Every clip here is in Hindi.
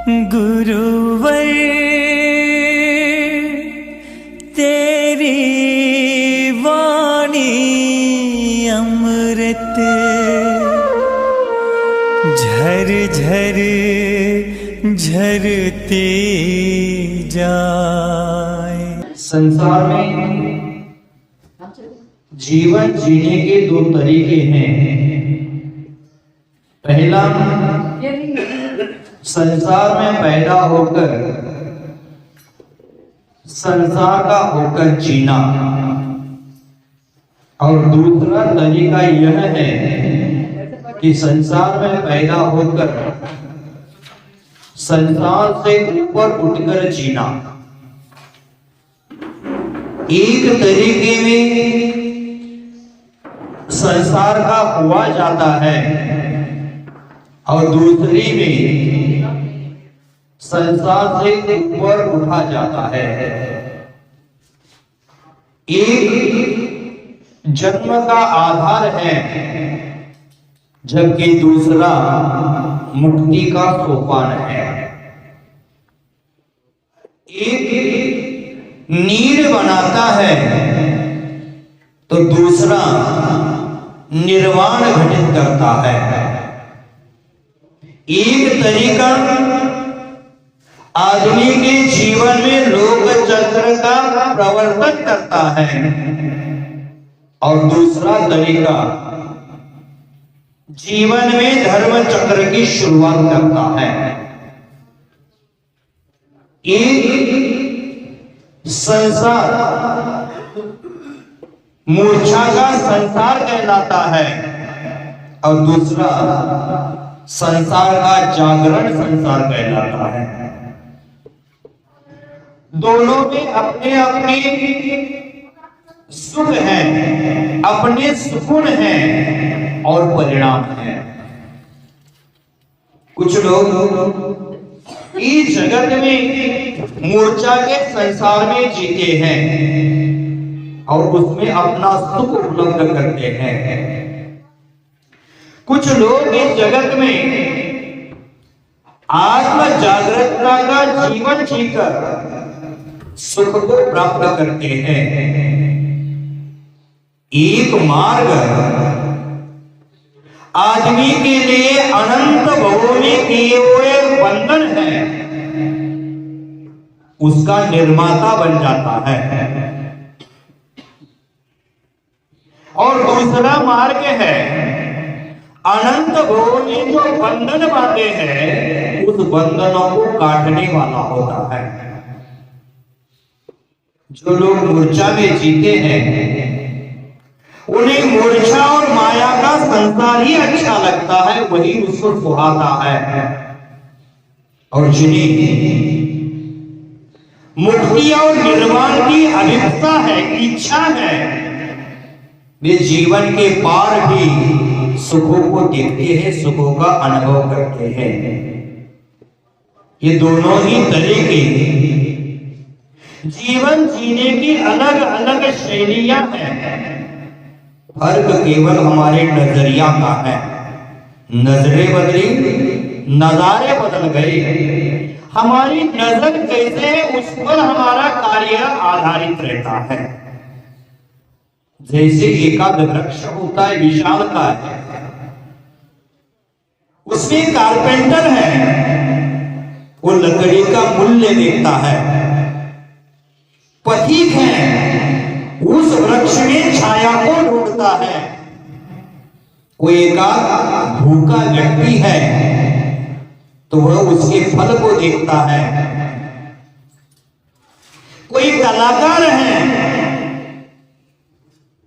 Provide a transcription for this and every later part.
गुरुवर तेरी वाणी अमृत झर झर झरते जाए। संसार में जीवन जीने के दो तरीके हैं। पहला, संसार में पैदा होकर संसार का होकर जीना, और दूसरा तरीका यह है कि संसार में पैदा होकर संसार से ऊपर उठकर जीना। एक तरीके में संसार का हुआ जाता है और दूसरी में संसार से ऊपर उठा जाता है। एक जन्म का आधार है, जबकि दूसरा मुक्ति का सोपान है। एक नींव बनाता है तो दूसरा निर्वाण घटित करता है। एक तरीका आदमी के जीवन में लोक चक्र का प्रवर्तन करता है और दूसरा तरीका जीवन में धर्म चक्र की शुरुआत करता है। एक संसार मूर्छा का संसार कहलाता है और दूसरा संसार का जागरण संसार कहलाता है। दोनों में अपने अपने सुख हैं, अपने सुकून हैं और परिणाम हैं। कुछ लोग इस जगत में मूर्छा के संसार में जीते हैं और उसमें अपना सुख उपलब्ध करते हैं। कुछ लोग इस जगत में आत्म जागरूकता का जीवन जीकर सुख को प्राप्त करते हैं। एक मार्ग आदमी के लिए अनंत भवों में किए हुए बंधन है, उसका निर्माता बन जाता है। और दूसरा मार्ग है अनंत भवों में जो बंधन बांधे हैं उस बंधनों को काटने वाला होता है। जो लोग मूर्छा में जीते हैं उन्हें मूर्छा और माया का संसार ही अच्छा लगता है, वही उसको सुहाता है। और जिन्हें मुक्ति और निर्वाण की अभिप्सा है, इच्छा है, वे जीवन के पार भी सुखों को देखते हैं, सुखों का अनुभव करते हैं। ये दोनों ही तरीके जीवन जीने की अलग अलग शैलियां हैं। फर्क केवल हमारे नजरिया का है। नजरें बदली, नजारे बदल गए। हमारी नजर कैसे है उस पर हमारा कार्य आधारित रहता है। जैसे एकाध वृक्ष होता है, विशाल का है, उसमें कारपेंटर है, वो लकड़ी का मूल्य देखता है। पथिक है, उस वृक्ष में छाया को ढूंढता है। कोई एकाध भूखा व्यक्ति है तो वह उसके फल को देखता है। कोई कलाकार है,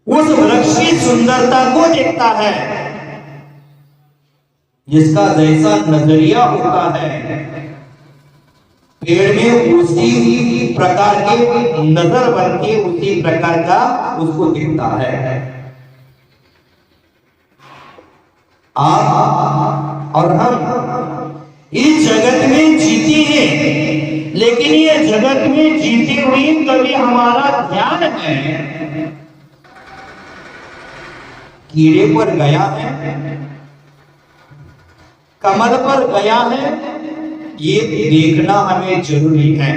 उस वृक्ष की सुंदरता को देखता है। जिसका जैसा नजरिया होता है, पेड़ में उसी प्रकार के नजर बन के उसी प्रकार का उसको दिखता है। आप और हम इस जगत में जीते हैं, लेकिन ये जगत में जीते हुए कभी हमारा ध्यान है कीड़े पर गया है, कमल पर गया है, ये देखना हमें जरूरी है।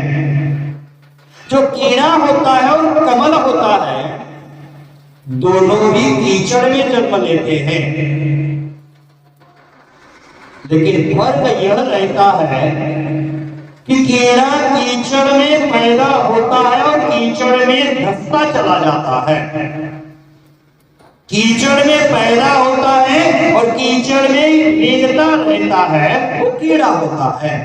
जो कीड़ा होता है और कमल होता है, दोनों भी कीचड़ में जन्म लेते हैं, लेकिन फर्क यह रहता है कि कीड़ा कीचड़ में पैदा होता है और कीचड़ में धंसता चला जाता है। कीचड़ में पैदा होता है और कीचड़ में भीगता रहता है, वो कीड़ा होता है।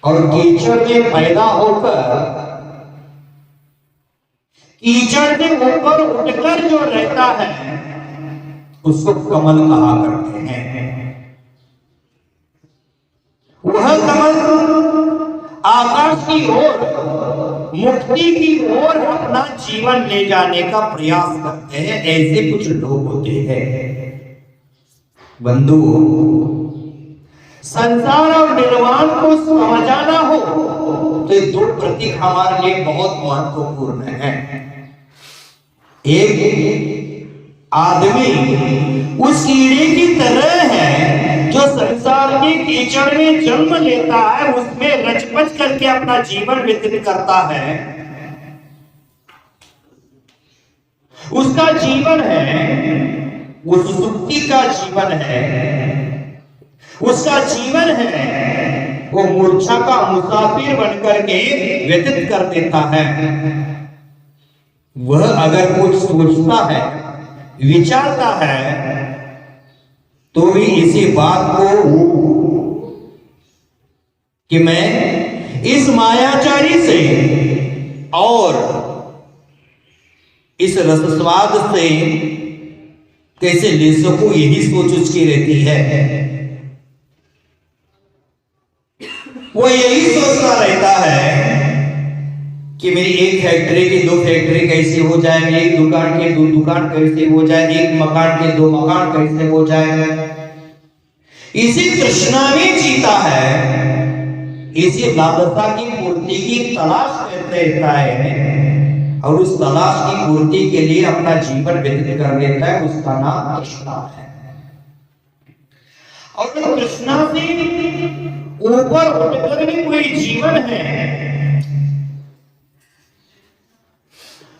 और कीचड़ में पैदा होकर कीचड़ के ऊपर उठकर जो रहता है, उसको कमल कहा करते हैं। वह कमल आकाश की ओर, मुक्ति की ओर अपना जीवन ले जाने का प्रयास करते हैं। ऐसे कुछ लोग होते हैं। बंधु, संसार और निर्वाण को समझाना हो तो ये दो प्रतीक हमारे लिए बहुत महत्वपूर्ण है। एक आदमी उस कीड़े की तरह है जो संसार के कीचड़ में जन्म लेता है, उसमें रचपच करके अपना जीवन व्यतीत करता है। उसका जीवन है, वो सुसुप्ति का जीवन है, उसका जीवन है, वो मूर्छा का मुसाफिर बनकर के व्यतीत कर देता है। वह अगर कुछ सोचता है, विचारता है, तो भी इसी बात को कि मैं इस मायाचारी से और इस रसस्वाद से कैसे ले सकूं, यही सोच उसकी रहती है। वो यही सोचता रहता है कि मेरी एक फैक्ट्री की दो फैक्ट्री कैसे हो जाए, मेरी एक दुकान के दो दुकान कैसे हो जाए, एक मकान के दो मकान कैसे हो जाए। इसी तृष्णा में जीता है, इसी लालसा की पूर्ति की तलाश करते रहता है और उस तलाश की पूर्ति के लिए अपना जीवन व्यतीत कर देता है। उसका नाम तृष्णा है। और तृष्णा से ऊपर उठकर भी कोई जीवन है,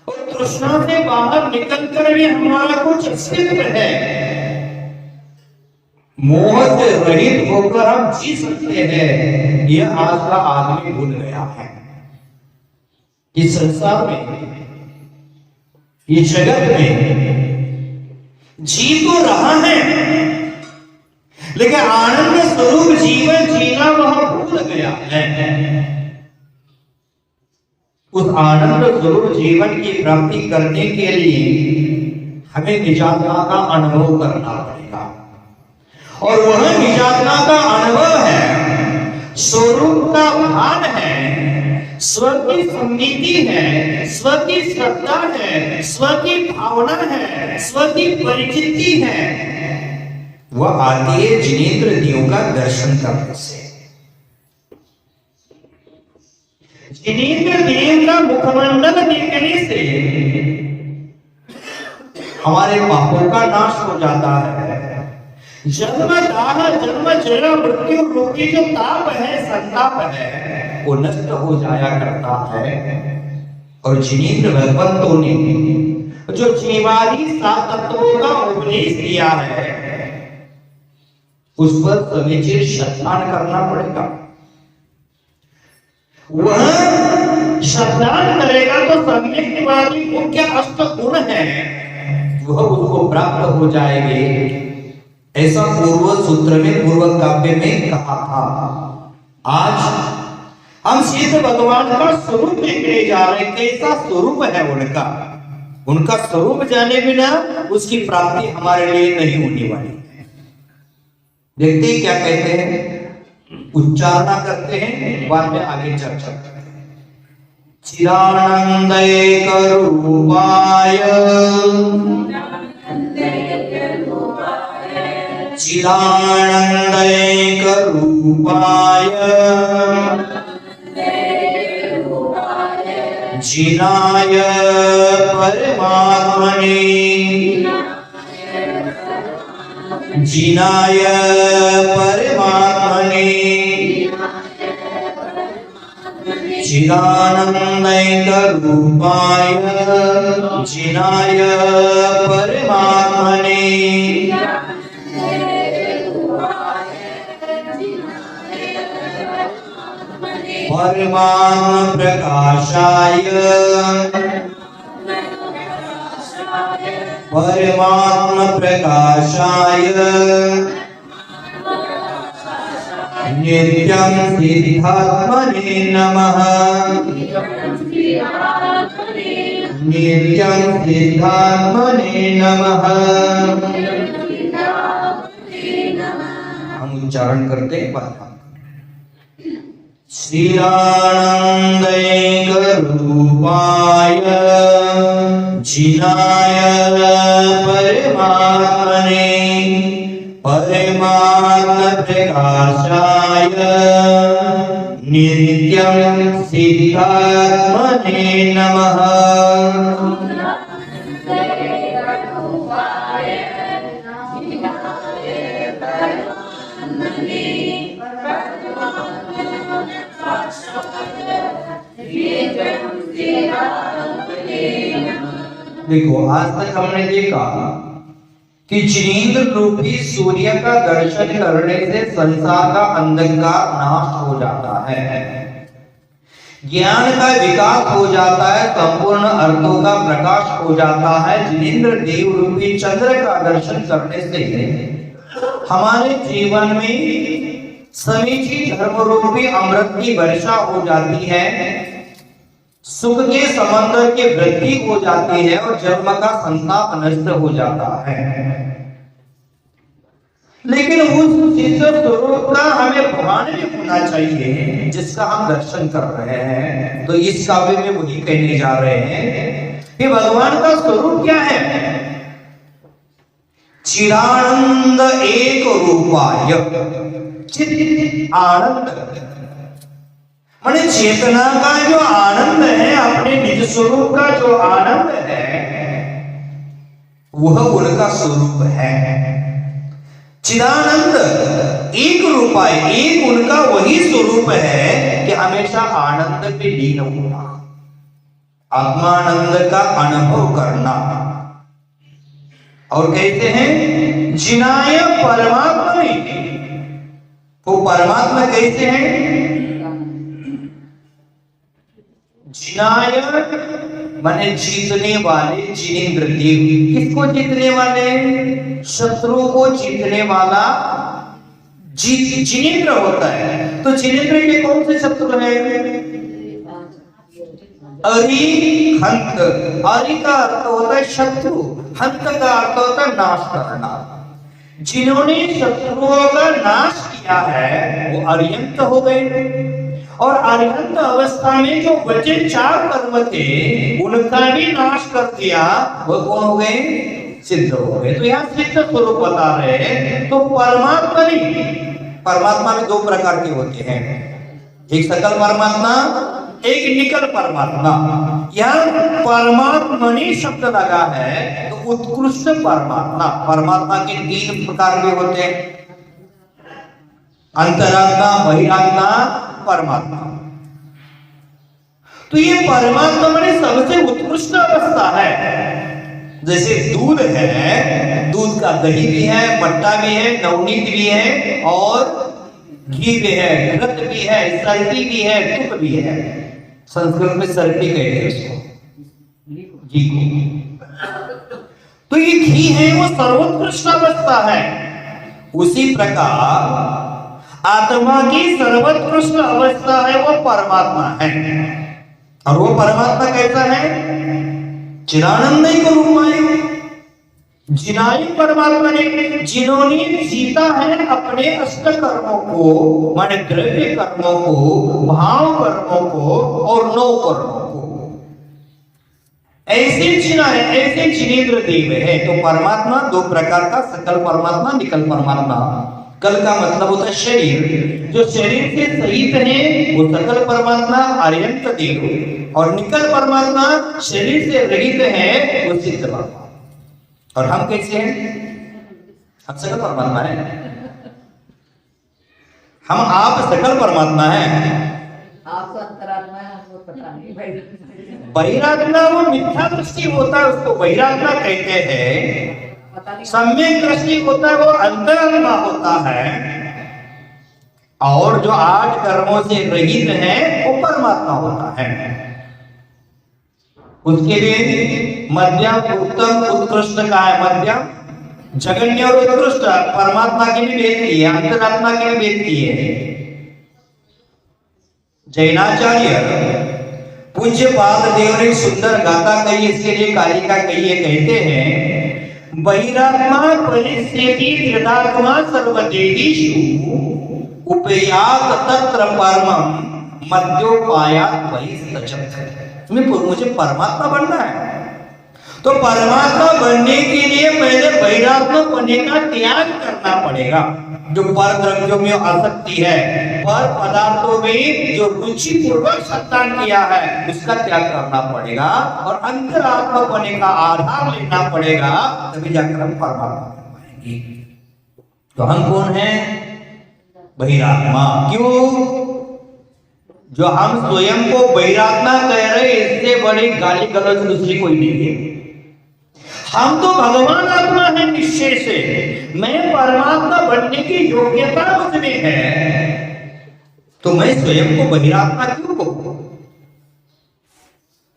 और तृष्णा से बाहर निकलकर भी हमारा कुछ अस्तित्व है। मोह से रहित होकर हम जी सकते हैं, यह आज का आदमी भूल गया है। इस संसार में, इस जगत में जी तो रहा है, लेकिन आनंद स्वरूप जीवन जीना वह भूल गया है। उस आनंद स्वरूप जीवन की प्राप्ति करने के लिए हमें निजातना का अनुभव करना पड़ेगा। और वह निजातना का अनुभव है, स्वरूप का भान है, स्व की संगीति है, स्व की श्रद्धा है, स्व की भावना है, स्व की परिचिति है। वह आती है जिनेंद्रियों का दर्शन करने से। जिनेंद्र देव का मुखमंडल देखने से हमारे पापों का नाश हो जाता है। जन्म दाह जन्म जरा मृत्यु रूपी जो ताप है, संताप है, वो नष्ट हो जाया करता है। और जिनेंद्र भगवंतों ने जो जीवादि सात तत्वों का उपदेश दिया है, उस पर समीचीन श्रद्धान करना पड़ेगा। वह श्रद्धान करेगा तो सम्यक्तिवादी मुख्य अष्ट गुण है, वह उसको प्राप्त हो जाएंगे। ऐसा पूर्व सूत्र में, पूर्व काव्य में कहा था। आज हम सिद्ध भगवान का स्वरूप देखने जा रहे हैं। कैसा स्वरूप है उनका, उनका स्वरूप जाने बिना उसकी प्राप्ति हमारे लिए नहीं होने वाली। देखते हैं क्या कहते हैं, उच्चारणा करते हैं, बाद में आगे चर्चा करते हैं। चिदानंदैक रूपाय चिदानंदैक रूपाय जिनाय परमात्मने जिनाय परमात्मने चिदानंदैकरूपाय जिनाय परमात्मने परमात्म प्रकाशाय नित्यं सिद्धात्मने नमः। नित्यं सिद्धात्मने नमः। हम उच्चारण करते हैं श्रीरानंदैकरूपाय जिनाय परमात्मने परमात्म प्रकाशाय नित्यं सिद्धात्मने नमः। देखो, आज तक हमने देखा कि जिनेंद्र रूपी सूर्य का दर्शन करने से संसार का अंधकार नाश हो जाता है, ज्ञान का विकास हो जाता है, संपूर्ण अर्थों का प्रकाश हो जाता है। जिनेंद्र देव रूपी चंद्र का दर्शन करने से हमारे जीवन में समीची धर्म रूपी अमृत की वर्षा हो जाती है, सुख के समंदर की वृद्धि हो जाती है और जन्म का संताप नष्ट हो जाता है। लेकिन उस चित्त स्वरूप का हमें भान भी होना चाहिए जिसका हम दर्शन कर रहे हैं। तो इस काव्य में वही कहने जा रहे हैं कि भगवान का स्वरूप क्या है। चिदानंद एक रूपाय, चित आनंद माने चेतना का जो आनंद है, अपने निज स्वरूप का जो आनंद है, वह उनका स्वरूप है। चिदानंद एक रूपाय, एक उनका वही स्वरूप है कि हमेशा आनंद में लीन होना, आत्मानंद का अनुभव करना। और कहते हैं जिनाय परमात्मा में, वो परमात्मा कैसे हैं। जिनाय माने जीतने वाले, जिनेंद्र देव। किसको जीतने वाले? शत्रु को जीतने वाला जिनेंद्र होता है। तो जिनेंद्र के कौन से शत्रु है? अरिहंत। अरि का अर्थ होता है शत्रु, हंत का अर्थ होता है नाश करना। जिन्होंने शत्रुओं का नाश किया है वो अरिहंत हो गए। और अरिहंत अवस्था में जो बचे 4 कर्म थे उनका भी नाश कर दिया, वो कौन हो गए? सिद्ध हो गए। तो यहाँ सिद्ध स्वरूप बता रहे हैं। तो परमात्मा नहीं, परमात्मा में 2 प्रकार के होते हैं, एक सकल परमात्मा, एक निकल परमात्मा। यहाँ परमात्मनि शब्द लगा है तो उत्कृष्ट परमात्मा। परमात्मा के 3 प्रकार के होते हैं, अंतरात्मा, बहिरात्मा, परमात्मा। तो ये परमात्मा में सबसे उत्कृष्ट अवस्था है। जैसे दूध है, दूध का दही भी है, मट्टा भी है, नवनीत भी है और घी भी है, घृत भी है, सरटी भी है, तुप भी है। संस्कृत में सरटी कहते हैं उसको, घी को। तो ये घी है वो सर्वोत्कृष्ट अवस्था है। उसी प्रकार आत्मा की सर्वोत्कृष्ट अवस्था है वो परमात्मा है। और वो परमात्मा कैसा है? चिदानंद रूपाय। जिनाई परमात्मा ने, जिन्होंने जीता है अपने अष्ट कर्मों को, माने द्रव्य कर्मों को, भाव कर्मों को और 9 कर्मों को, ऐसे जिना है, ऐसे जिनेंद्र देव है। तो परमात्मा 2 प्रकार का, सकल परमात्मा, निकल परमात्मा। कल का मतलब होता है शरीर, जो शरीर से सहित है वो सकल परमात्मा अरिहंत देव, और निकल परमात्मा शरीर से रहित है वो सिद्ध परमात्मा। और हम कैसे हैं? हम सकल परमात्मा हैं। हम आप सकल परमात्मा हैं। आप अंतरात्मा है। बहिरात्मा वो मिथ्या दृष्टि होता है, उसको बहिरात्मा कहते हैं। सम्यक दृष्टि होता है वो अंतरात्मा होता है। और जो 8 कर्मों से रहित है वो परमात्मा होता है। उसके लिए मध्यम, उत्तम, उत्कृष्ट का है। मध्यम, जगन्य और उत्कृष्ट परमात्मा के लिए भेद किए, अंतरात्मा के लिए भेद किए। जैनाचार्य पूज्यपाद देव ने सुंदर गाथा कही, इसके लिए कालिका कही है। कहते हैं बहिरात्मा परिस्थिति त्रिदात्मा सर्वदेहीषु उपेयात तत्र परमं मध्योपायात बहिस्तचत्। मुझे परमात्मा बनना है तो परमात्मा बनने के लिए पहले बहिरात्मा बनने का त्याग करना पड़ेगा। जो पर द्रव्यों में आसक्ति है, पर पदार्थों में जो रुचि पूर्वक संतान किया है, उसका त्याग करना पड़ेगा और अंतरात्मा बनने का आधार लेना पड़ेगा, तभी जाकर हम परमात्मा बन पाएंगे। तो हम कौन है? बहिरात्मा। क्यों? जो हम स्वयं को बहिरात्मा कह रहे, इससे बड़ी गाली गलौज दूसरी कोई नहीं है। हम तो भगवान आत्मा है निश्चय से, मैं परमात्मा बनने की योग्यता मुझमें है, तो मैं स्वयं को बहिरात्मा क्यों कहूं?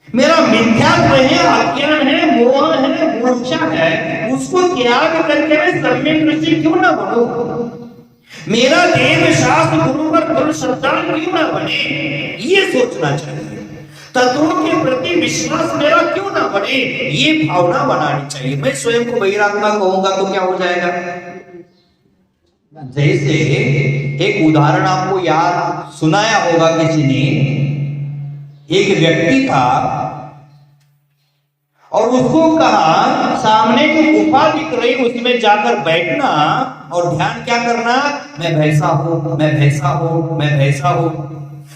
मेरा मिथ्यात्व है, अज्ञान है, मोह है, मूर्छा है, उसको त्याग करके मैं सम्यक दृष्टि क्यों ना बनूं? मेरा देव शास्त्र गुरु पर गुरु श्रद्धान क्यों ना बने? ये सोचना चाहिए। तत्वों के प्रति विश्वास मेरा क्यों ना बढ़े, ये भावना बनानी चाहिए। मैं स्वयं को बहिरात्मा कहूंगा तो क्या हो जाएगा? जैसे एक उदाहरण आपको याद सुनाया होगा किसी ने। एक व्यक्ति था और उसको कहा सामने जो गुफा दिख रही उसमें जाकर बैठना और ध्यान क्या करना, मैं भैंसा हूं, मैं भैंसा हूं, मैं भैंसा हूं।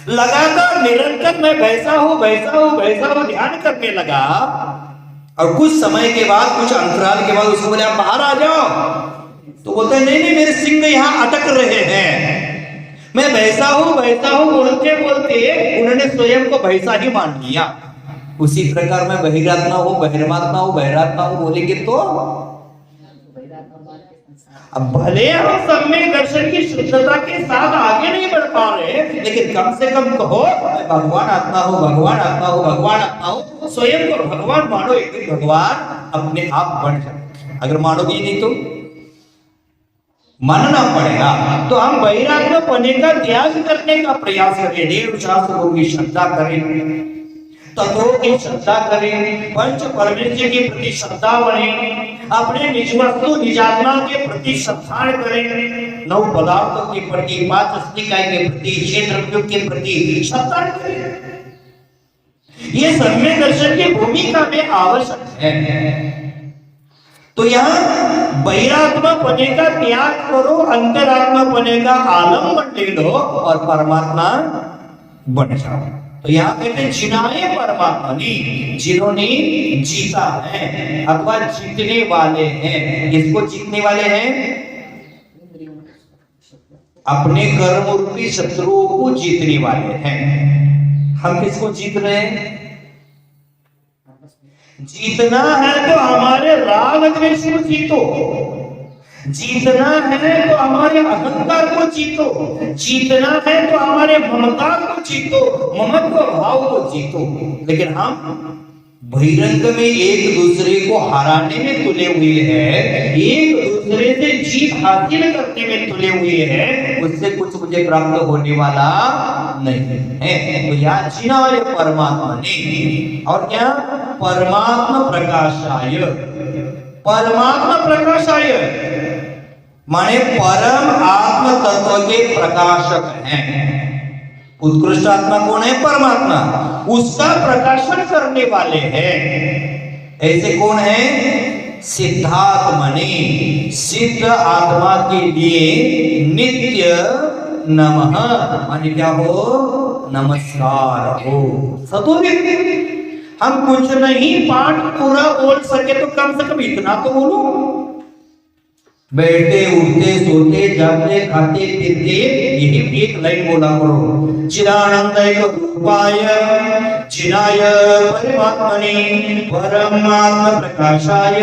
लगातार निरंतर मैं भैंसा हूं, भैंसा हूं, भैंसा हूं ध्यान करने लगा। और कुछ समय के बाद, कुछ अंतराल के बाद उसको बोले आप बाहर आ जाओ, तो बोलते नहीं नहीं मेरे सिंह यहाँ अटक रहे हैं। मैं भैंसा हूं, भैंसा हूं बोलते बोलते उन्होंने स्वयं को भैंसा ही मान लिया। उसी प्रकार मैं बहिरात्मा हूं, बहिर्मात्मा हूं, बहिरात्मा हूं बोलेंगे तो अब भले हम सम्यक दर्शन की शुद्धता के साथ आगे नहीं बढ़ पा रहे, लेकिन कम से कम कहो मैं भगवान आत्मा हूं, भगवान आत्मा हूं, भगवान आत्मा हूं। स्वयं को भगवान मानो, एक दिन भगवान अपने आप बन जाए। अगर मानोगे नहीं तो मानना पड़ेगा। तो हम बहिरात्मा पने का त्याग करने का प्रयास करें, देव शास्त्रों की श्रद्धा करें, तत्वों की श्रद्धा करें, पंच परमेश्वर के प्रति श्रद्धा बने, अपने निज वस्तु निजात्मा के प्रति श्रद्धा करें, 9 पदार्थों के प्रति, 5 अस्तिकाय के प्रति, 6 द्रव्यों के प्रति श्रद्धा करें। ये सम्यक दर्शन की भूमिका में आवश्यक है। तो यहाँ बहिरात्मा पने का त्याग करो, अंतरात्मा पने का आलम्बन ले लो और परमात्मा बन जाओ। तो यहाँ कहते हैं जिनाए परमात्मा नहीं, जिन्होंने जीता है अथवा जीतने वाले हैं। किसको जीतने वाले हैं? अपने कर्म रूपी शत्रुओं को जीतने वाले हैं। हम किसको जीत रहे हैं? जीतना है तो हमारे राग द्वेष को जीतो, जीतना है तो हमारे अहंकार को जीतो, जीतना है तो हमारे ममता को जीतो, ममत्व भाव को जीतो। लेकिन हम बहिरंग में एक दूसरे को हराने में तुले हुए हैं, एक दूसरे से जीत हासिल करने में तुले हुए हैं, उससे कुछ मुझे प्राप्त होने वाला नहीं है। तो यहाँ जीना वाले परमात्मा ने, और क्या परमात्मा प्रकाशाय, परमात्मा प्रकाशाय माने परम आत्म तत्व के प्रकाशक हैं। उत्कृष्ट आत्मा कौन है? परमात्मा, उसका प्रकाशन करने वाले हैं। ऐसे कौन है? सिद्धात्मनि, सिद्ध आत्मा के लिए नित्य नमः माने क्या हो? नमस्कार हो। सतोभी हम कुछ नहीं पाठ पूरा बोल सके तो कम से कम इतना तो बोलो। बैठते उठते सोते जागते खाते पीते यही एक लाइन बोला करो। चिदानंदय रूपाय चिदाय परमात्मने परमात्म प्रकाशाय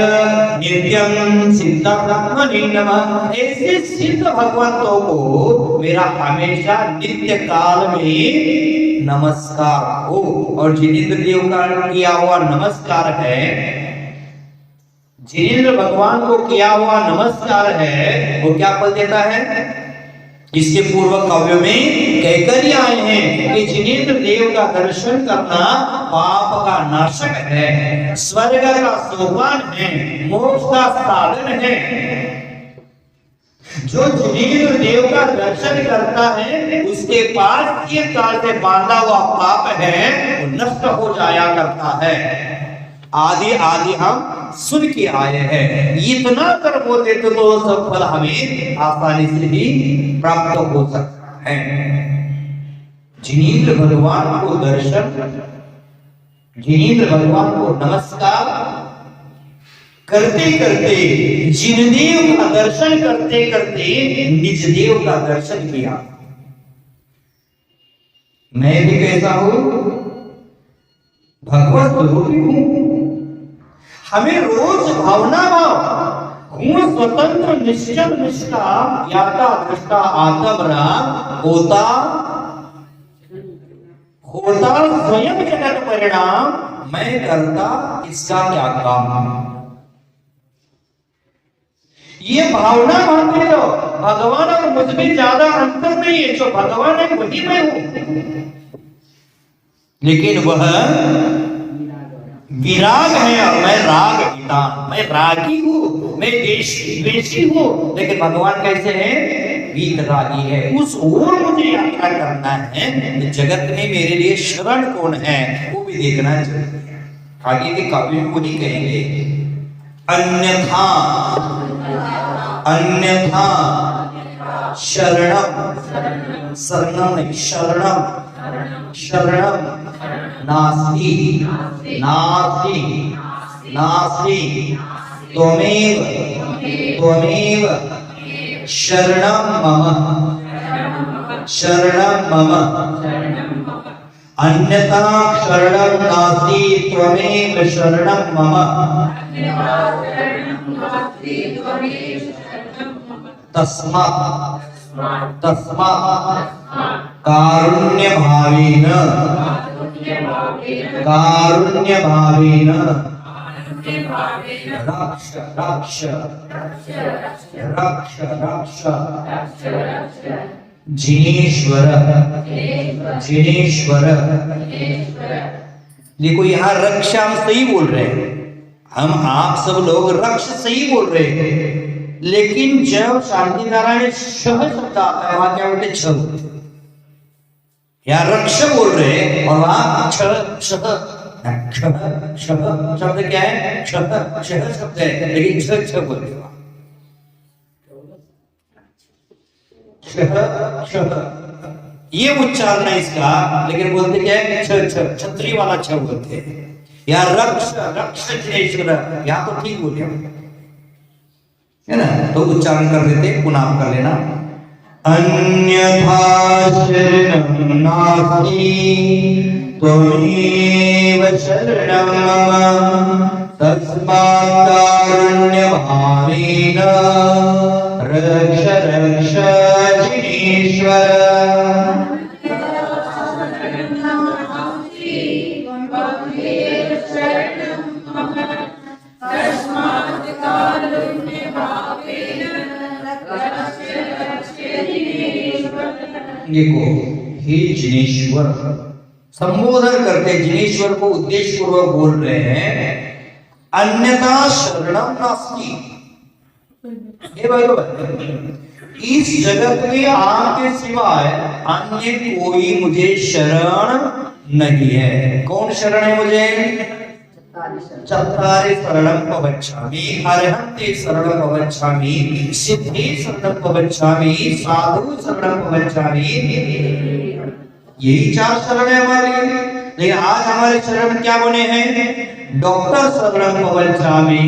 नित्यम सिद्धात्मने नमः। ऐसे सिद्ध भगवंतों को मेरा हमेशा नित्य काल में नमस्कार हो। और जिनेंद्र देव का किया हुआ नमस्कार है, जिनेंद्र भगवान को किया हुआ नमस्कार है, वो क्या फल देता है? इसके पूर्व काव्यों में कहकर ही आए हैं कि जिनेंद्र देव का दर्शन करना पाप का नाशक है, स्वर्ग का सोपान है, मोक्ष का साधन है। जो जिनेंद्र देव का दर्शन करता है उसके पास एक काल से बांधा हुआ पाप है वो नष्ट हो जाया करता है। आदि आदि हम सुन के आए हैं, इतना कर बोलते तो सब फल हमें आसानी से ही प्राप्त हो सकता है। जिनेंद्र भगवान को दर्शन, जिनेंद्र भगवान को नमस्कार करते करते, जिनदेव का दर्शन करते करते निज देव का दर्शन किया। मैं भी कैसा हूं? भगवत स्वरूपी हूं। हमें रोज भावना भाव हूं स्वतंत्र निश्चल निष्काम याता दृष्टा आत्मरा होता होता स्वयं जगत परिणाम मैं करता इसका क्या काम। ये भावना भावते तो भगवान और मुझ में ज्यादा अंतर नहीं है। जो भगवान है वही मैं हूं, लेकिन वह विराग है और मैं राग गीता, मैं रागी हूँ, मैं द्वेषी हूँ। लेकिन भगवान कैसे हैं? वीतरागी है। उस ओर मुझे यात्रा करना है। जगत में मेरे लिए शरण कौन है वो भी देखना चाहिए। आगे के काव्य को नहीं कहेंगे अन्यथा अन्यथा शरणम, शरणम नहीं शरणम, शरणम नास्ति नास्ति नास्ति त्वमेव त्वमेव शरणं मम शरणं मम अन्यथा शरणं नास्ति त्वमेव शरणं मम तस्मात् तस्मात् कारुण्य भावेन कारुण्य भावेन रक्ष रक्ष रक्ष रक्ष जिनेश्वर जिनेश्वर। देखो यहाँ रक्षा हम सही बोल रहे हैं, हम आप सब लोग रक्ष सही बोल रहे हैं, लेकिन जब शांति नारायण शह शब्द आता है वहां क्या बोलते? छ। यहाँ रक्ष बोल रहे हैं और वहां छ शब्द क्या है? छ शब्द है, लेकिन छ बोल रहे हो। ये उच्चारण है इसका, लेकिन बोलते क्या है? छ छतरी वाला छ बोलते हैं। यहाँ रक्ष रक्ष जिनेश्वर, यहाँ तो ठीक बोले है ना, तो उच्चारण कर देते, पुनः आप कर लेना। अन्यथा शरणं नास्ति त्वमेव शरणं मम तस्मात् कारुण्य भावेन रक्ष रक्ष जिनेश्वर। देखो हे जिनेश्वर, संबोधन करते जिनेश्वर को उद्देश्य पूर्वक बोल रहे हैं। अन्यथा शरणं नास्ति, ये बराबर इस जगत में आपके सिवाय अन्य कोई मुझे शरण नहीं है। कौन शरण है मुझे? चत्वारि शरणं प्रवक्ष्यामि, अरहन्ते शरणं प्रवक्ष्यामि, सिद्धे शरणं प्रवक्ष्यामि, साधु शरणं प्रवक्ष्यामि। यही 4 शरण है हमारे लिए। लेकिन आज हमारे शरण क्या बने हैं? डॉक्टर शरणं प्रवक्ष्यामि,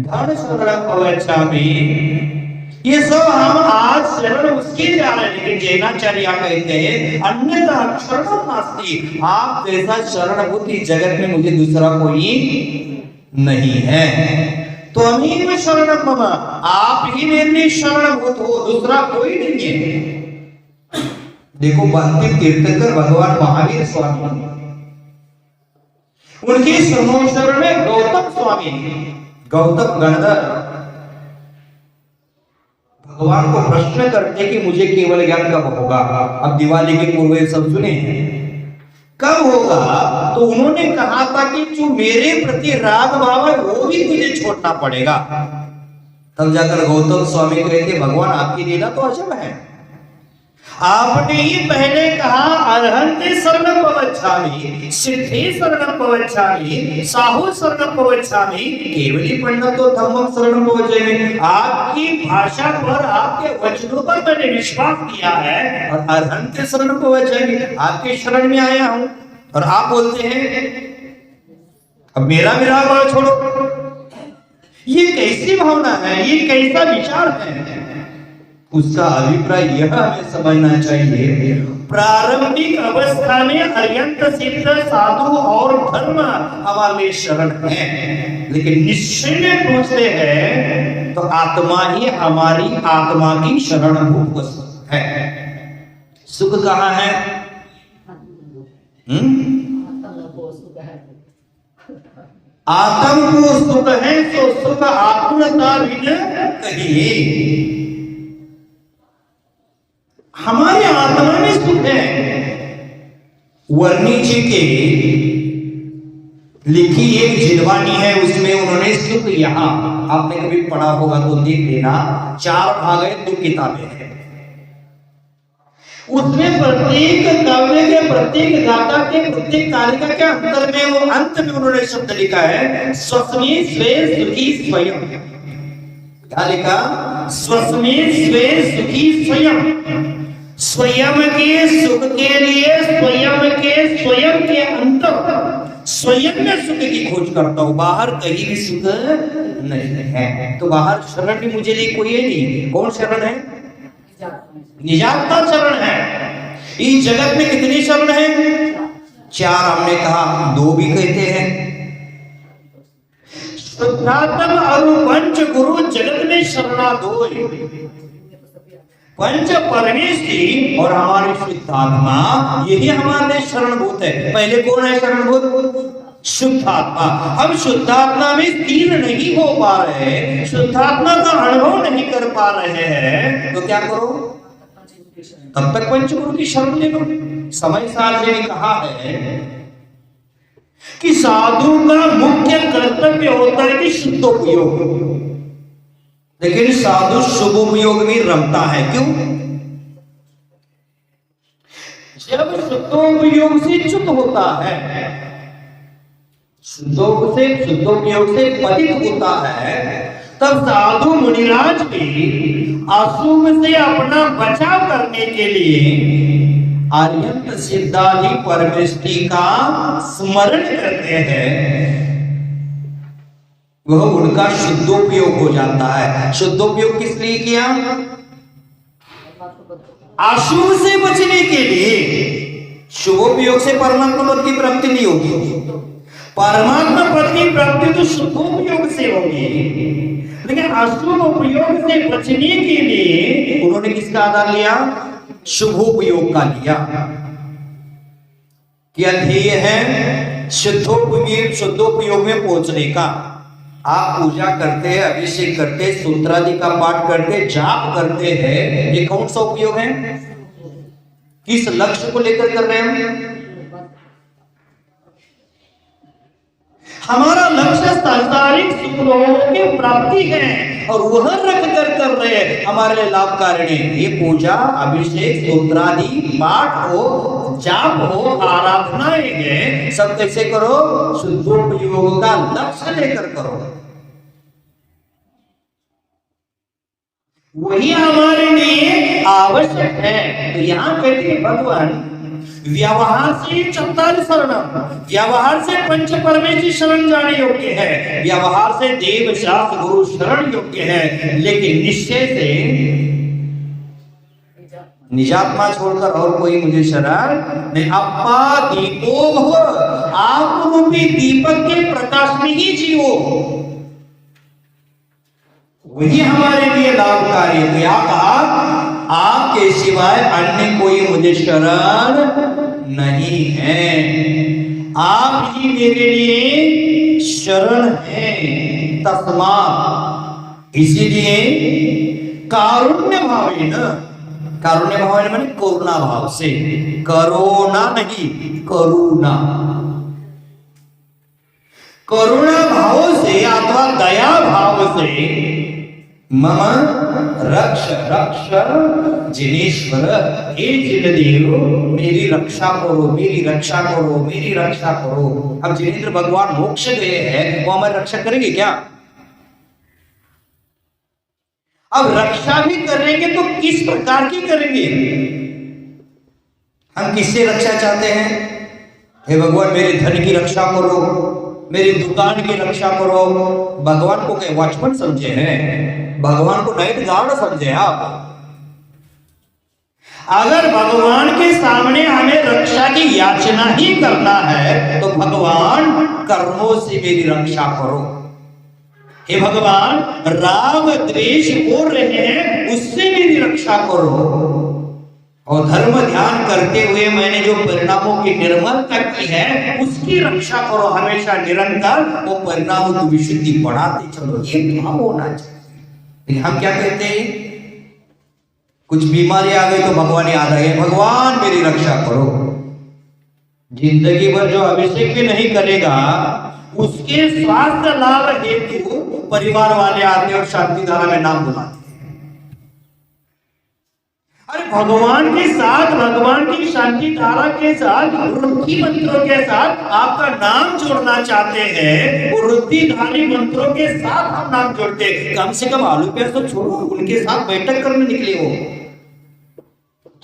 धन शरणम गच्छामि। ये सब हम आज शरण उसके जा रहे हैं, लेकिन जैनाचार्य कहते हैं अन्यथा शरणम नास्ति, आप जैसा शरणभूत इस जगत में मुझे दूसरा कोई नहीं है। तो अमीम शरणम मम, आप ही मेरे शरणभूत हो, दूसरा कोई नहीं है। देखो बंकिम तीर्थंकर भगवान महावीर स्वामी, उनके शरण में गौतम स्वामी, गौतम गणधर भगवान को प्रश्न करते कि मुझे केवल ज्ञान कब होगा। अब दिवाली के पूर्व सब सुने कब होगा, तो उन्होंने कहा था कि जो मेरे प्रति राग भाव है वो भी तुझे छोड़ना पड़ेगा। तब जाकर गौतम स्वामी कहते भगवान आपकी लीला तो अजब है, आपने ही पहले कहा अरहंते शरणम गच्छामि, सिद्धे शरणम गच्छामि, साहु शरणम गच्छामि, केवली पंडितो धम्मम शरणम गच्छामि। आपकी भाषा पर, आपके वचनों पर मैंने विश्वास किया है और अरहंते शरणम गच्छामि, आपके शरण में आया हूं, और आप बोलते हैं अब मेरा विराग छोड़ो। ये कैसी भावना है, ये कैसा विचार है? उसका अभिप्राय यह हमें समझना चाहिए, प्रारंभिक अवस्था में अत्यंत सिद्ध साधु और धर्म हमारे शरण है, लेकिन निश्चय में पूछते हैं तो आत्मा ही हमारी आत्मा की शरणभूत वस्तु है। सुख कहाँ है? आत्म को सुख है, तो सुख आत्मता भिन्न कहिए। हमारे आत्मा में सुख है। वर्णी जी के लिखी एक जिनवानी है, उसमें उन्होंने सुख, यहां आपने कभी पढ़ा होगा तो देख लेना, 4 भाग है, 2 किताबें हैं। उसमें प्रत्येक काव्य के, प्रत्येक गाथा के, प्रत्येक कारिका के अंतर में, वो अंत में उन्होंने शब्द लिखा है स्वस्मि स्वे सुखी स्वयं। क्या लिखा? स्वस्मि स्वे सुखी स्वयं। स्वयं के सुख के लिए स्वयं के अंतर स्वयं में सुख की खोज करता हूं, बाहर कहीं भी सुख नहीं है। तो बाहर शरण भी मुझे लिए कोई है नहीं। कौन शरण है? निजात का शरण है। इस जगत में कितनी शरण है? 4 हमने कहा, 2 भी कहते हैं। शुद्धात्म और पंच गुरु जगत में शरणा 2, पंच परमेश्वरी और हमारे शुद्धात्मा, यही हमारे शरणभूत है। पहले कौन है शरणभूत? शुद्धात्मा। हम शुद्धात्मा में स्थिर नहीं हो पा रहे, शुद्धात्मा का अनुभव नहीं कर पा रहे हैं, तो क्या करो? तब तक पंचगुरु की शरण ले लो। समय सार जी ने कहा है कि साधु का मुख्य कर्तव्य होता है कि शुद्धोपयोग, लेकिन साधु शुभ उपयोग में रमता है। क्यों? जब शुद्धोपयोग से च्युत होता है, शुद्धोपयोग से पतित होता है, तब साधु मुनिराज भी अशुभ से अपना बचाव करने के लिए आर्यंत सिद्धादि परमेष्टि का स्मरण करते हैं, वह उनका शुद्धोपयोग हो जाता है। शुद्धोपयोग किस लिए किया? अशुभ से बचने के लिए। शुभोपयोग से परमात्मा पद की प्राप्ति नहीं होगी, परमात्मा पद की प्राप्ति तो शुद्धोपयोग से होगी, लेकिन अशुभ उपयोग से बचने के लिए उन्होंने किसका आधार लिया? शुभोपयोग का लिया। क्या ध्येय है? शुद्धोपयोग में पहुंचने का। आप पूजा करते हैं, अभिषेक करते हैं, सूत्रादि का पाठ करते हैं, जाप करते हैं, ये कौन सा उपयोग है? किस लक्ष्य को लेकर कर रहे हैं? हमारा लक्ष्य सांसारिक सुखों की प्राप्ति है और वह रख कर रहे हैं हमारे लिए लाभकारी। ये पूजा, अभिषेक, सूत्रादि, पाठ हो, जाप हो, आराधनाएं हैं, सब कैसे करो? शुद्धोपयोग का लक्ष्य लेकर करो। वही हमारे लिए आवश्यक है। तो यहाँ कहते हैं भगवान व्यवहार से चत्तारि शरण, व्यवहार से पंच परमेश्वर शरण जाने योग्य है, व्यवहार से देव शास्त्र गुरु शरण योग्य है, लेकिन निश्चय से निजात्मा छोड़कर और कोई मुझे शरण नहीं। अप्पा दीपो भव, आप रूपी दीपक के प्रकाश में ही जियो, वही हमारे लिए लाभकारी है। क्या कहा? आपके सिवाय अन्य कोई मुझे शरण नहीं है, आप ही मेरे लिए शरण हैं। तस्मात्, इसीलिए कारुण्य भावेन, कारुण्य भावेन माने करुणा भाव से, करुणा नहीं करुणा, करुणा भाव से अथवा दया भाव से मम रक्ष रक्ष जिनेश्वर, हे जिनदेव मेरी रक्षा करो, मेरी रक्षा करो, मेरी रक्षा करो। अब जिनेन्द्र भगवान मोक्ष गए हैं, वो हमारी रक्षा करेंगे क्या? अब रक्षा भी करेंगे तो किस प्रकार की करेंगे? हम किससे रक्षा चाहते हैं? हे भगवान मेरे धन की रक्षा करो, मेरी दुकान की रक्षा करो। भगवान को क्या वॉचमैन समझे हैं? भगवान को नाइट गार्ड समझे आप? अगर भगवान के सामने हमें रक्षा की याचना ही करना है तो भगवान कर्मों से मेरी रक्षा करो। हे भगवान राग द्वेष हो रहे हैं, उससे मेरी रक्षा करो। और धर्म ध्यान करते हुए मैंने जो परिणामों की निर्मलता की है उसकी रक्षा करो हमेशा निरंतर। वो परिणामों की विशुद्धि बढ़ाते चलो, ये भाव होना चाहिए। लेकिन हम क्या कहते हैं? कुछ बीमारी आ गई तो भगवान याद आ गए, भगवान मेरी रक्षा करो। जिंदगी भर जो अभिषेक भी नहीं करेगा उसके स्वास्थ्य लाभ हेतु परिवार वाले आते और शांति धारा में नाम बुलाते। अरे भगवान के साथ, भगवान की शांति धारा के साथ, रुद्धि मंत्रों के साथ आपका नाम जोड़ना चाहते हैं, रुद्धिधारी मंत्रों के साथ हम नाम जोड़ते। कम से कम आलू प्याज तो छोड़ो, उनके साथ बैठक करने निकले हो।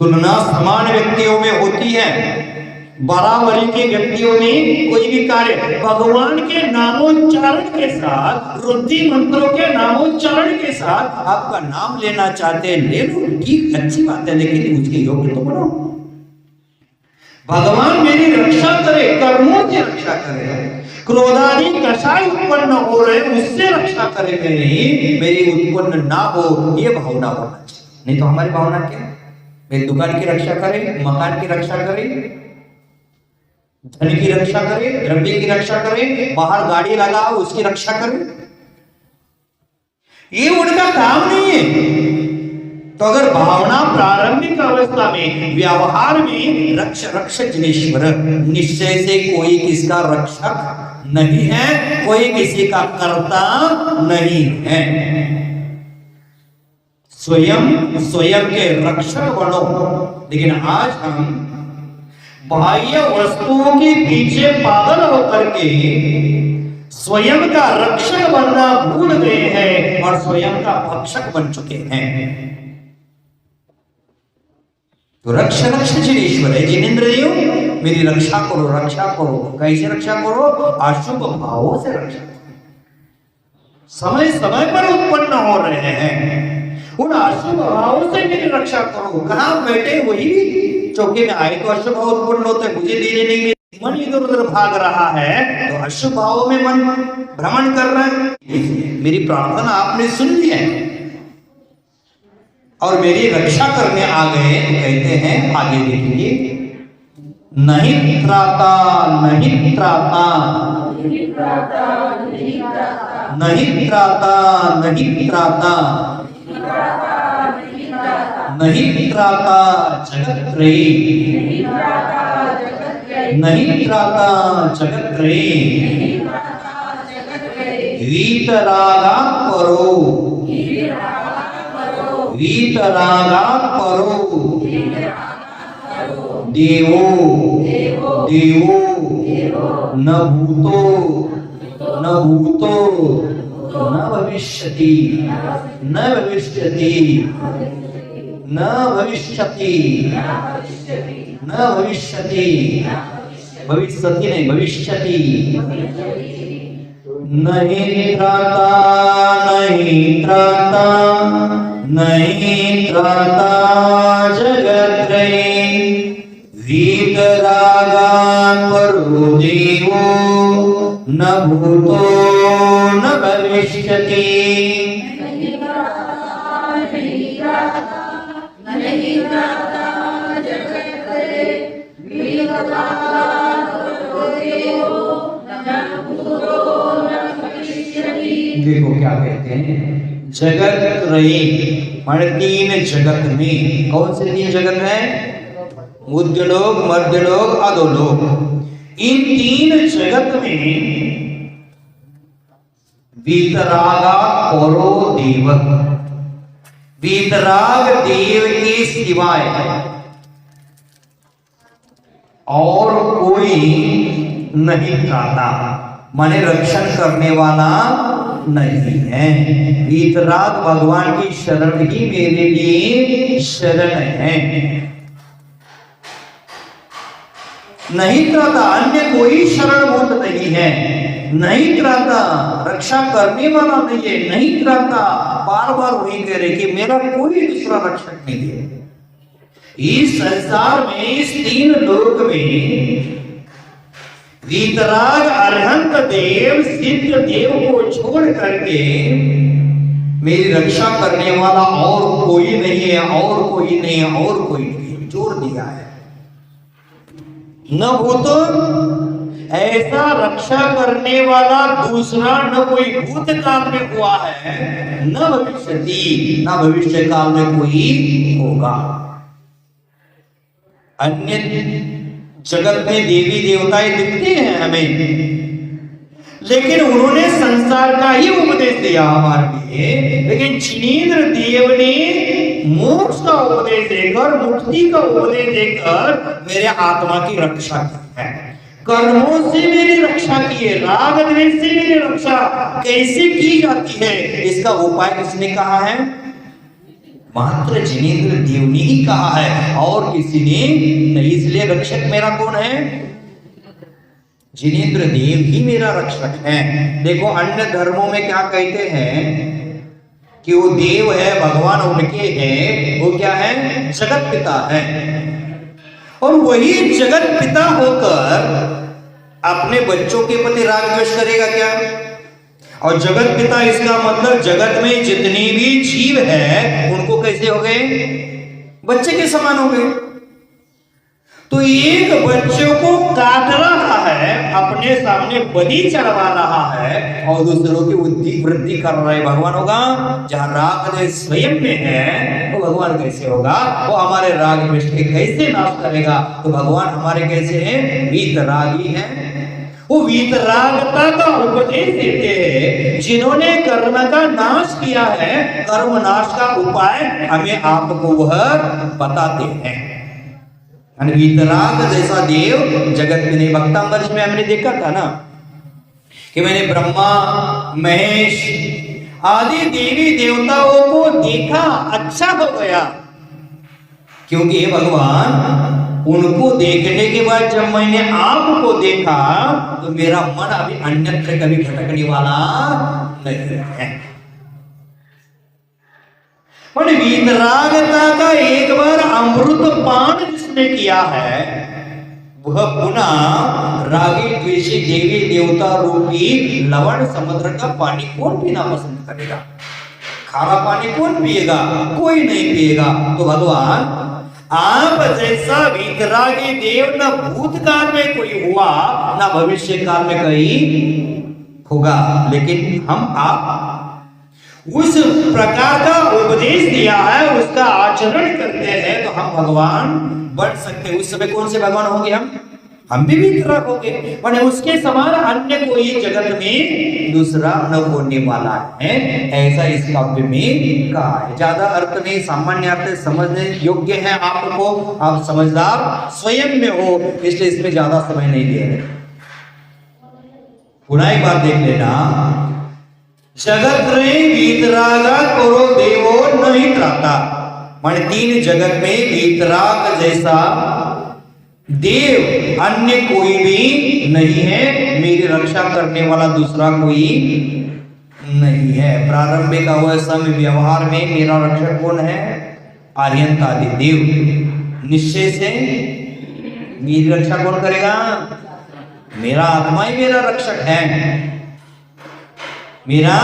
तुलना समान व्यक्तियों में होती है, बराबरी के व्यक्तियों में कोई भी कार्य भगवान के नामोच्चारण के साथ, रुद्धि मंत्रों के नामोच्चारण के साथ आपका नाम लेना चाहते हैं, ले लो, ठीक अच्छी बात है, लेकिन उसके योग्य तो बनो। भगवान मेरी रक्षा करे, कर्मों की रक्षा करे, क्रोधादि कषाय उत्पन्न हो रहे उससे रक्षा करे, मेरी उत्पन्न ना हो, ये भावना होना चाहिए। नहीं तो हमारी भावना क्या? मेरी दुकान की रक्षा करे, मकान की रक्षा करे, धन की रक्षा करे, द्रव्य की रक्षा करे, बाहर गाड़ी लगाओ उसकी रक्षा करे, ये उनका काम नहीं है। तो अगर भावना प्रारंभिक अवस्था में व्यवहार में रक्ष रक्ष जिनेश्वर, निश्चय से कोई किसका रक्षक नहीं है, कोई किसी का कर्ता नहीं है, स्वयं स्वयं के रक्षक बनो। लेकिन आज हम बाह्य वस्तुओं के पीछे पागल होकर के स्वयं का रक्षक बनना भूल गए हैं और स्वयं का भक्षक बन चुके हैं। तो रक्ष रक्ष जिनेश्वर है, जिनेन्द्र देव मेरी रक्षा करो, रक्षा करो। कैसे रक्षा करो? अशुभ भावों से रक्षा करो। समय समय पर उत्पन्न हो रहे हैं, उन अशुभ भावों से मेरी रक्षा करो। कहाँ बैठे वही चौके में आए तो अशुभ भाव उत्पन्न होते, मुझे देने नहीं मिले, मन इधर उधर भाग रहा है तो अशुभ भावों में मन भ्रमण कर रहा है। मेरी प्रार्थना आपने सुन लिया है और मेरी रक्षा करने आ गए तो कहते हैं, आगे देखिए, नहीं त्राता नहीं त्राता नहीं त्राता नहीं त्राता नहीं त्राता जगत त्रयी, नहीं त्राता जगत त्रयी, वीतरागा परो, वीतरागा परो, देवो देवो न भूतो न भूतो न भविष्यति न भविष्यति न भविष्यति न भविष्यति, भविष्यति नहीं भविष्यति। नहीं त्राता नहीं त्राता नहीं त्राता जगत्रये वीतरागा करो देवो न भूतो न भविष्यति। देखो क्या कहते हैं, जगत रही माने तीन जगत में, कौन से तीन जगत है? मध्यलोक, मध्यलोक, अधोलोक। इन तीन जगत में वीतरागा करो देव, वीतराग देव के सिवाय और कोई नहीं त्राता, माने रक्षण करने वाला नहीं है। वीतराग भगवान की शरण ही मेरे लिए शरण है। नहीं त्राता, अन्य कोई शरणभूत नहीं है। नहीं त्राता, रक्षा करने वाला नहीं है। नहीं त्राता, बार बार वही कह रहे कि मेरा कोई दूसरा रक्षक नहीं है। इस संसार में, इस तीन लोक में वीतराग अरहंत देव सिद्ध देव को छोड़ करके मेरी रक्षा करने वाला और कोई नहीं है, और कोई नहीं है, और कोई नहीं है, जोड़ दिया है। न भूत, ऐसा रक्षा करने वाला दूसरा न कोई भूत काल में हुआ है, न भविष्यति, न भविष्य काल में कोई होगा। अन्य जगत में देवी देवताएं दिखते हैं हमें, लेकिन उन्होंने संसार का ही उपदेश दिया हमारे लिए। लेकिन जिनेंद्र देव ने मोक्ष का उपदेश देकर, मुक्ति का उपदेश देकर मेरे आत्मा की रक्षा की है। कर्मों से मेरी रक्षा की है, राग द्वेष से मेरी रक्षा कैसे की जाती है, इसका उपाय किसने कहा है? मात्र जिनेंद्र देव ने ही कहा है, और किसी ने नहीं। इसलिए रक्षक मेरा कौन है? जिनेंद्र देव ही मेरा रक्षक है। देखो अन्य धर्मों में क्या कहते हैं कि वो देव है, भगवान उनके हैं, वो क्या है? जगत पिता है। और वही जगत पिता होकर अपने बच्चों के प्रति राग द्वेष करेगा क्या? और जगत पिता, इसका मतलब जगत में जितने भी जीव है उनको कैसे हो गए? बच्चे के समान हो गए। तो एक बच्चों को काट रहा है, अपने सामने बलि चढ़वा रहा है, और दूसरों की बुद्धि वृद्धि कर रहा है, भगवान होगा? जहां राग द्वेष स्वयं में है तो भगवान कैसे होगा? वो हमारे राग द्वेष के कैसे नाश करेगा? तो भगवान हमारे कैसे हैं? वीतरागी हैं। वो वीतरागता का उपदेश देते हैं। जिन्होंने कर्म का नाश किया है, कर्म नाश का उपाय हमें आपको वह बताते हैं। वीतराग जैसा देव जगत में नहीं। भक्तामृत में हमने देखा था ना कि मैंने ब्रह्मा, महेश आदि देवी देवताओं को देखा, अच्छा हो गया, क्योंकि भगवान उनको देखने के बाद जब मैंने आपको देखा तो मेरा मन अभी अन्यत्र कभी भटकने वाला नहीं है। वीतरागता का एक बार अमृत पान जिसने किया है, वह पुनः रागी द्वेषी देवी देवता रूपी लवण समुद्र का पानी कौन पीना पसंद करेगा? खारा पानी कौन पिएगा? कोई नहीं पिएगा। तो भगवान आप जैसा वीतरागी देव न भूतकाल में कोई हुआ, न भविष्य काल में कहीं होगा, लेकिन हम आप उस प्रकार का उपदेश दिया है, उसका आचरण करते हैं तो हम भगवान बन सकते हैं। उस समय कौन से भगवान होंगे? हम भी वीतराग होंगे। माने उसके समान अन्य कोई जगत में दूसरा न होने वाला है, ऐसा इस काव्य में कहा है। ज्यादा अर्थ नहीं, सामान्य अर्थ समझने योग्य है। आपको, आप समझदार स्वयं में हो, इसलिए इसमें ज्यादा समय नहीं दे रहे। पुनः एक बात देख लेना, जगत रे वीतरागा करो देवो नहीं त्राता। माने तीन जगत में वीतराग जैसा देव अन्य कोई भी नहीं है, मेरी रक्षा करने वाला दूसरा कोई नहीं है। प्रारंभिक अवस्था में व्यवहार में मेरा रक्षक कौन है? आर्यंत आदि देव। निश्चय से मेरी रक्षा कौन करेगा? मेरा आत्मा ही मेरा रक्षक है, मेरा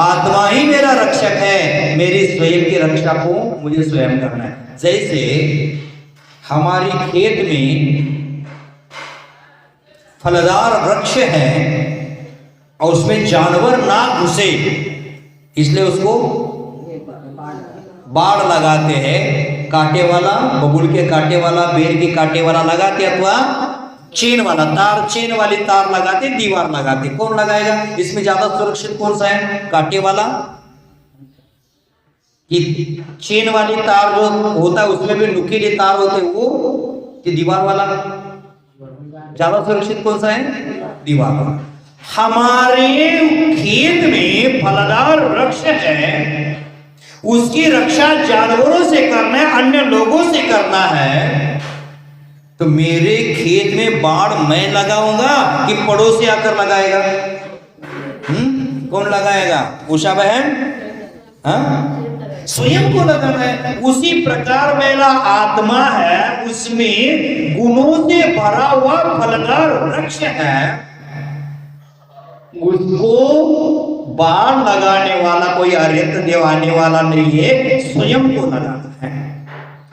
आत्मा ही मेरा रक्षक है। मेरी स्वयं की रक्षा को मुझे स्वयं करना है। जैसे हमारी खेत में फलदार वृक्ष है और उसमें जानवर ना घुसे, इसलिए उसको बाड़ लगाते हैं। कांटे वाला, बबूल के कांटे वाला, बेर के कांटे वाला लगाते, अथवा चेन वाला तार, चेन वाली तार लगाते, दीवार लगाते। कौन लगाएगा? इसमें ज्यादा सुरक्षित कौन सा है? कांटे वाला कि चेन वाली तार जो होता है उसमें भी नुकीले तार होते हैं वो, कि दीवार वाला? ज्यादा सुरक्षित कौन सा है? दीवार वाला। हमारे खेत में फलदार वृक्ष है, उसकी रक्षा जानवरों से करना है, अन्य लोगों से करना है। तो मेरे खेत में बाड़ मैं लगाऊंगा कि पड़ोसी आकर लगाएगा? कौन लगाएगा? उषा बहन? स्वयं को लगाना है। उसी प्रकार मेरा आत्मा है, उसमें गुणों से भरा हुआ फलदार वृक्ष है, उसको बाण लगाने वाला कोई आर्यंत देव आने वाला नहीं है, स्वयं को लगाना है।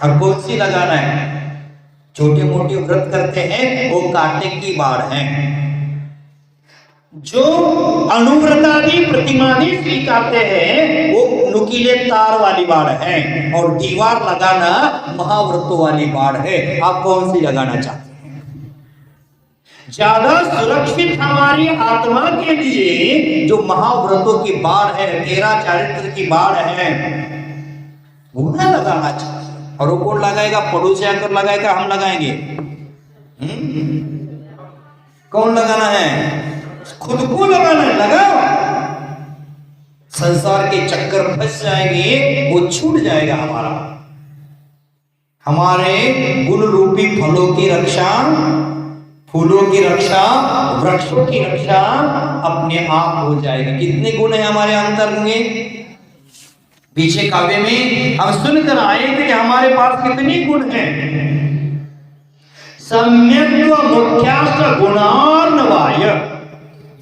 और कौन सी लगाना है? छोटे मोटे व्रत करते हैं वो काटने की बाढ़ है। जो अनुव्रतादि प्रतिमादि स्वीकारते हैं वो नुकीले तार वाली बाढ़ है, और दीवार लगाना महाव्रतों वाली बाढ़ है। आप कौन सी लगाना चाहते हैं? ज्यादा सुरक्षित हमारी आत्मा के लिए जो महाव्रतों की बाढ़ है, तेरा चारित्र की बाढ़ है, वो ना लगाना चाहिए। और वो कौन लगाएगा? पड़ोसी आकर लगाएगा, हम लगाएंगे? कौन लगाना है? खुद को लगाना है। लगाओ, संसार के चक्कर फंस जाएंगे, वो छूट जाएगा हमारा। हमारे गुण रूपी फलों की रक्षा, फूलों की रक्षा, वृक्षों की रक्षा अपने आप हो जाएगी। कितने गुण है हमारे अंतर में? पीछे काव्य में हम सुनकर आए थे कि हमारे पास कितने गुण हैं। सम्यक्त्व मुख्याश्च गुणार्णवाय,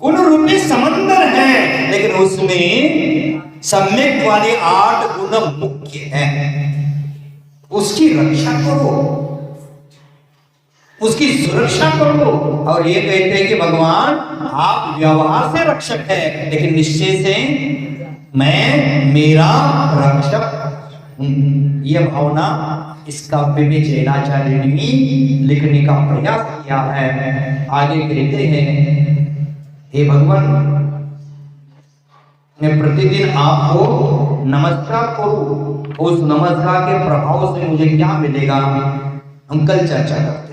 गुण रूपी समंदर है, लेकिन उसमें सम्यक वाले 8 गुण मुख्य हैं। उसकी रक्षा करो, उसकी सुरक्षा करो। और ये कहते हैं कि भगवान आप व्यवहार से रक्षक है, लेकिन निश्चय से मैं मेरा रक्षक हूं। यह भावना इस काव्य में जैनाचार्य ने लिखने का प्रयास किया है। आगे कहते हैं, हे भगवान, मैं प्रतिदिन आपको नमस्कार करूं, उस नमस्कार के प्रभाव से मुझे क्या मिलेगा हम कल चर्चा करें।